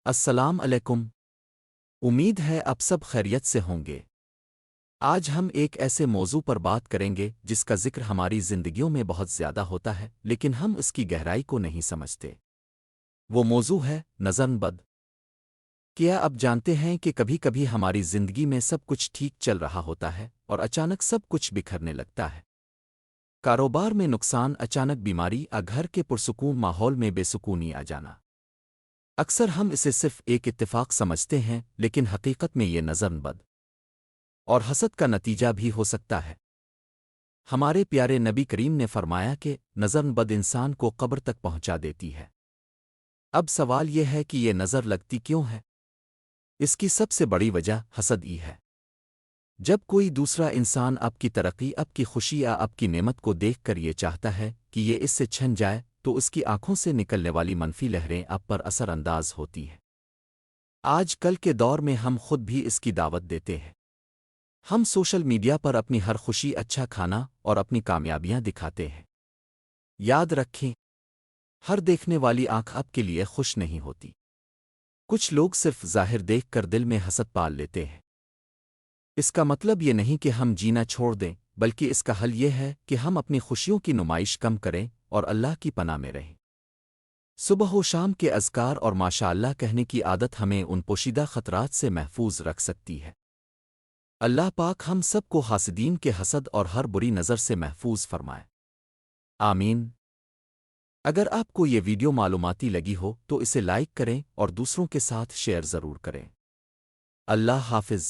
السلام علیکم۔ امید ہے اب سب خیریت سے ہوں گے۔ آج ہم ایک ایسے موضوع پر بات کریں گے جس کا ذکر ہماری زندگیوں میں بہت زیادہ ہوتا ہے لیکن ہم اس کی گہرائی کو نہیں سمجھتے۔ وہ موضوع ہے نظر بد۔ کیا اب جانتے ہیں کہ کبھی کبھی ہماری زندگی میں سب کچھ ٹھیک چل رہا ہوتا ہے اور اچانک سب کچھ بکھرنے لگتا ہے؟ کاروبار میں نقصان، اچانک بیماری، گھر کے پرسکون ماحول میں بے سکونی آ جانا۔ اکثر ہم اسے صرف ایک اتفاق سمجھتے ہیں لیکن حقیقت میں یہ نظر بد اور حسد کا نتیجہ بھی ہو سکتا ہے۔ ہمارے پیارے نبی کریم نے فرمایا کہ نظر بد انسان کو قبر تک پہنچا دیتی ہے۔ اب سوال یہ ہے کہ یہ نظر لگتی کیوں ہے؟ اس کی سب سے بڑی وجہ حسد ہی ہے۔ جب کوئی دوسرا انسان آپ کی ترقی، آپ کی خوشی یا آپ کی نعمت کو دیکھ کر یہ چاہتا ہے کہ یہ اس سے چھن جائے تو اس کی آنکھوں سے نکلنے والی منفی لہریں آپ پر اثر انداز ہوتی ہیں۔ آج کل کے دور میں ہم خود بھی اس کی دعوت دیتے ہیں۔ ہم سوشل میڈیا پر اپنی ہر خوشی، اچھا کھانا اور اپنی کامیابیاں دکھاتے ہیں۔ یاد رکھیں، ہر دیکھنے والی آنکھ آپ کے لیے خوش نہیں ہوتی۔ کچھ لوگ صرف ظاہر دیکھ کر دل میں حسد پال لیتے ہیں۔ اس کا مطلب یہ نہیں کہ ہم جینا چھوڑ دیں، بلکہ اس کا حل یہ ہے کہ ہم اپنی خوشیوں کی نمائش کم کریں اور اللہ کی پناہ میں رہیں۔ صبح و شام کے اذکار اور ماشاء اللہ کہنے کی عادت ہمیں ان پوشیدہ خطرات سے محفوظ رکھ سکتی ہے۔ اللہ پاک ہم سب کو حاسدین کے حسد اور ہر بری نظر سے محفوظ فرمائے۔ آمین۔ اگر آپ کو یہ ویڈیو معلوماتی لگی ہو تو اسے لائک کریں اور دوسروں کے ساتھ شیئر ضرور کریں۔ اللہ حافظ۔